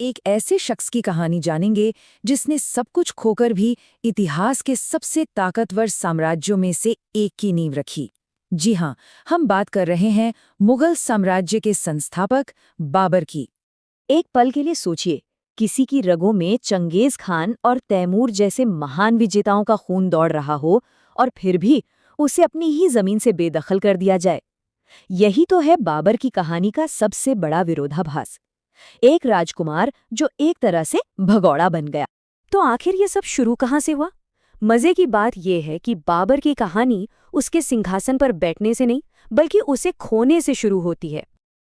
एक ऐसे शख्स की कहानी जानेंगे जिसने सब कुछ खोकर भी इतिहास के सबसे ताकतवर साम्राज्यों में से एक की नींव रखी। जी हाँ, हम बात कर रहे हैं मुगल साम्राज्य के संस्थापक बाबर की। एक पल के लिए सोचिए, किसी की रगों में चंगेज खान और तैमूर जैसे महान विजेताओं का खून दौड़ रहा हो और फिर भी उसे अपनी ही जमीन से बेदखल कर दिया जाए। यही तो है बाबर की कहानी का सबसे बड़ा विरोधाभास। एक राजकुमार जो एक तरह से भगौड़ा बन गया। तो आखिर ये सब शुरू कहाँ से हुआ? मजे की बात यह है कि बाबर की कहानी उसके सिंहासन पर बैठने से नहीं, बल्कि उसे खोने से शुरू होती है।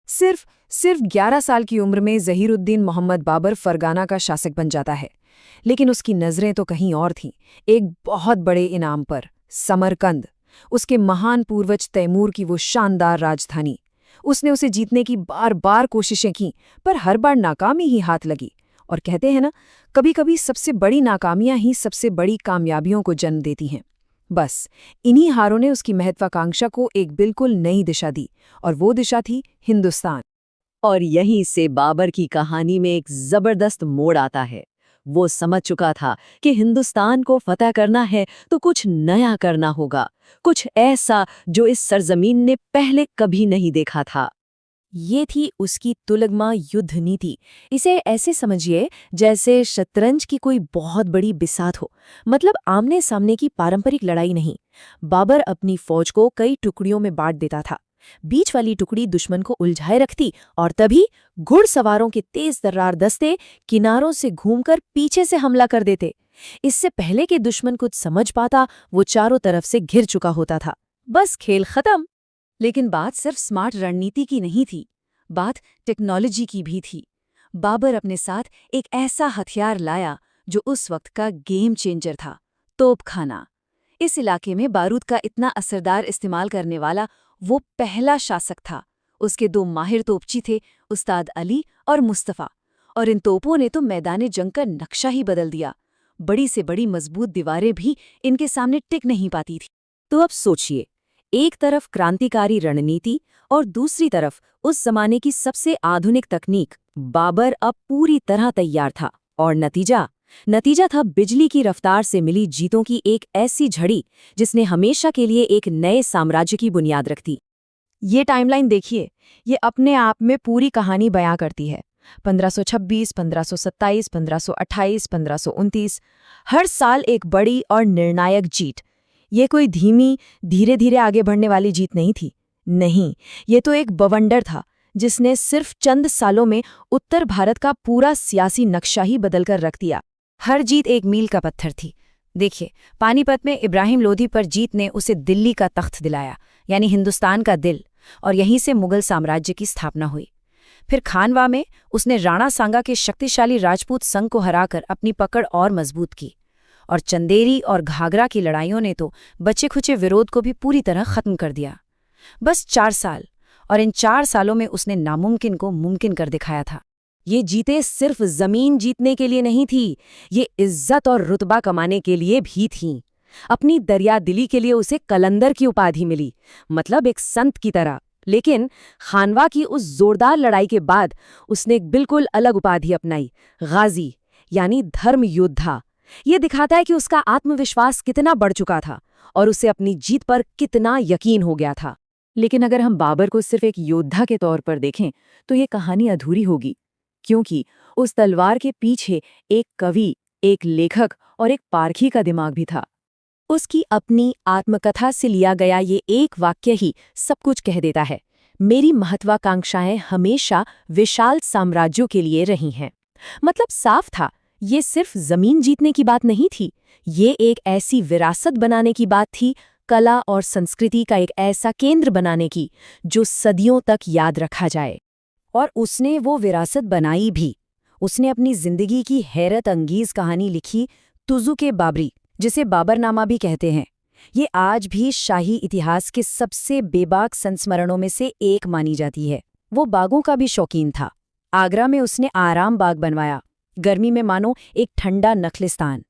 सिर्फ 11 साल की उम्र में ज़हीरुद्दीन मोहम्मद बाबर फरगाना का शासक बन जाता है। लेकिन उसकी नज़रें तो कहीं और थीं, एक बहुत बड़े इनाम पर, समरकंद, उसके महान पूर्वज तैमूर की वो शानदार राजधानी। उसने उसे जीतने की बार बार कोशिशें की, पर हर बार नाकामी ही हाथ लगी। और कहते हैं ना, कभी-कभी सबसे बड़ी नाकामियां ही सबसे बड़ी कामयाबियों को जन्म देती हैं। बस इन्हीं हारों ने उसकी महत्वाकांक्षा को एक बिल्कुल नई दिशा दी, और वो दिशा थी हिंदुस्तान। और यहीं से बाबर की कहानी में एक जबरदस्त मोड़ आता है। वो समझ चुका था कि हिंदुस्तान को फतह करना है तो कुछ नया करना होगा, कुछ ऐसा जो इस सरजमीन ने पहले कभी नहीं देखा था। ये थी उसकी तुलगमा युद्ध नीति। इसे ऐसे समझिए जैसे शतरंज की कोई बहुत बड़ी बिसात हो, मतलब आमने सामने की पारंपरिक लड़ाई नहीं। बाबर अपनी फौज को कई टुकड़ियों में बांट देता था। बीच वाली टुकड़ी दुश्मन को उलझाए रखती, और तभी घुड़सवारों के तेज तर्रार दस्ते किनारों से घूमकर पीछे से हमला कर देते। इससे पहले कि दुश्मन कुछ समझ पाता, वो चारों तरफ से घिर चुका होता था। बस खेल खत्म। लेकिन बात सिर्फ स्मार्ट रणनीति की नहीं थी, बात टेक्नोलॉजी की भी थी। बाबर अपने साथ एक ऐसा हथियार लाया जो उस वक्त का गेम चेंजर था, तोपखाना। इस इलाके में बारूद का इतना असरदार इस्तेमाल करने वाला वो पहला शासक था। उसके 2 माहिर तोपची थे, उस्ताद अली और मुस्तफ़ा। और इन तोपों ने तो मैदान जंग का नक्शा ही बदल दिया। बड़ी से बड़ी मजबूत दीवारें भी इनके सामने टिक नहीं पाती थी। तो अब सोचिए, एक तरफ क्रांतिकारी रणनीति और दूसरी तरफ उस जमाने की सबसे आधुनिक तकनीक। बाबर अब पूरी तरह तैयार था, और नतीजा था बिजली की रफ्तार से मिली जीतों की एक ऐसी झड़ी जिसने हमेशा के लिए एक नए साम्राज्य की बुनियाद रख दी। ये टाइमलाइन देखिए, ये अपने आप में पूरी कहानी बयां करती है। 1526, 1527, 1528, 1529, हर साल एक बड़ी और निर्णायक जीत। ये कोई धीमी, धीरे धीरे आगे बढ़ने वाली जीत नहीं थी। नहीं, ये तो एक बवंडर था जिसने सिर्फ चंद सालों में उत्तर भारत का पूरा सियासी नक्शा ही बदलकर रख दिया। हर जीत एक मील का पत्थर थी। देखिए, पानीपत में इब्राहिम लोधी पर जीत ने उसे दिल्ली का तख्त दिलाया, यानी हिंदुस्तान का दिल, और यहीं से मुगल साम्राज्य की स्थापना हुई। फिर खानवा में उसने राणा सांगा के शक्तिशाली राजपूत संघ को हराकर अपनी पकड़ और मजबूत की। और चंदेरी और घाघरा की लड़ाइयों ने तो बचे खुचे विरोध को भी पूरी तरह खत्म कर दिया। बस 4 साल, और इन 4 सालों में उसने नामुमकिन को मुमकिन कर दिखाया था। ये जीतें सिर्फ जमीन जीतने के लिए नहीं थी, ये इज्जत और रुतबा कमाने के लिए भी थीं। अपनी दरिया दिली के लिए उसे कलंदर की उपाधि मिली, मतलब एक संत की तरह। लेकिन खानवा की उस जोरदार लड़ाई के बाद उसने एक बिल्कुल अलग उपाधि अपनाई, गाजी, यानी धर्म योद्धा। ये दिखाता है कि उसका आत्मविश्वास कितना बढ़ चुका था और उसे अपनी जीत पर कितना यकीन हो गया था। लेकिन अगर हम बाबर को सिर्फ एक योद्धा के तौर पर देखें तो ये कहानी अधूरी होगी, क्योंकि उस तलवार के पीछे एक कवि, एक लेखक और एक पारखी का दिमाग भी था। उसकी अपनी आत्मकथा से लिया गया ये एक वाक्य ही सब कुछ कह देता है। मेरी महत्वाकांक्षाएं हमेशा विशाल साम्राज्यों के लिए रही हैं। मतलब साफ था, ये सिर्फ जमीन जीतने की बात नहीं थी, ये एक ऐसी विरासत बनाने की बात थी, कला और संस्कृति का एक ऐसा केंद्र बनाने की जो सदियों तक याद रखा जाए। और उसने वो विरासत बनाई भी। उसने अपनी जिंदगी की हैरत अंगीज कहानी लिखी, तुज़ुक-ए बाबरी, जिसे बाबरनामा भी कहते हैं। ये आज भी शाही इतिहास के सबसे बेबाक संस्मरणों में से एक मानी जाती है। वो बागों का भी शौकीन था। आगरा में उसने आराम बाग बनवाया, गर्मी में मानो एक ठंडा नखलिस्तान।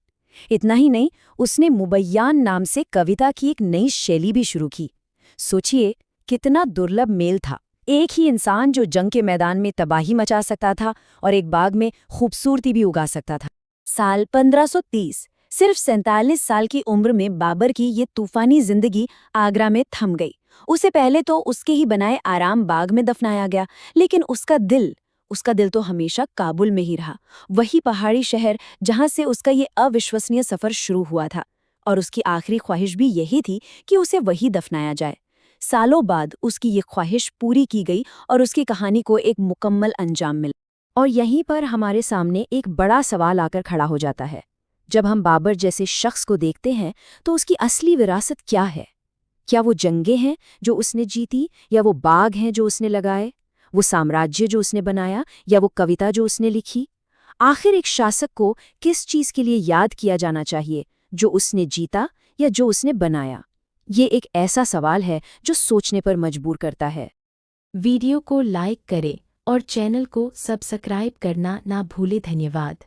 इतना ही नहीं, उसने मुबय्यान नाम से कविता की एक नई शैली भी शुरू की। सोचिए, कितना दुर्लभ मेल था, एक ही इंसान जो जंग के मैदान में तबाही मचा सकता था और एक बाग में खूबसूरती भी उगा सकता था। साल 1530, सिर्फ 47 साल की उम्र में बाबर की ये तूफानी जिंदगी आगरा में थम गई। उसे पहले तो उसके ही बनाए आराम बाग में दफनाया गया, लेकिन उसका दिल तो हमेशा काबुल में ही रहा, वही पहाड़ी शहर जहां से उसका ये अविश्वसनीय सफर शुरू हुआ था। और उसकी आखिरी ख्वाहिश भी यही थी कि उसे वही दफनाया जाए। सालों बाद उसकी ये ख्वाहिश पूरी की गई और उसकी कहानी को एक मुकम्मल अंजाम मिला। और यहीं पर हमारे सामने एक बड़ा सवाल आकर खड़ा हो जाता है। जब हम बाबर जैसे शख्स को देखते हैं तो उसकी असली विरासत क्या है? क्या वो जंगें हैं जो उसने जीती, या वो बाग हैं जो उसने लगाए, वो साम्राज्य जो उसने बनाया, या वो कविता जो उसने लिखी? आखिर एक शासक को किस चीज के लिए याद किया जाना चाहिए, जो उसने जीता या जो उसने बनाया? ये एक ऐसा सवाल है जो सोचने पर मजबूर करता है। वीडियो को लाइक करें और चैनल को सब्सक्राइब करना ना भूलें। धन्यवाद।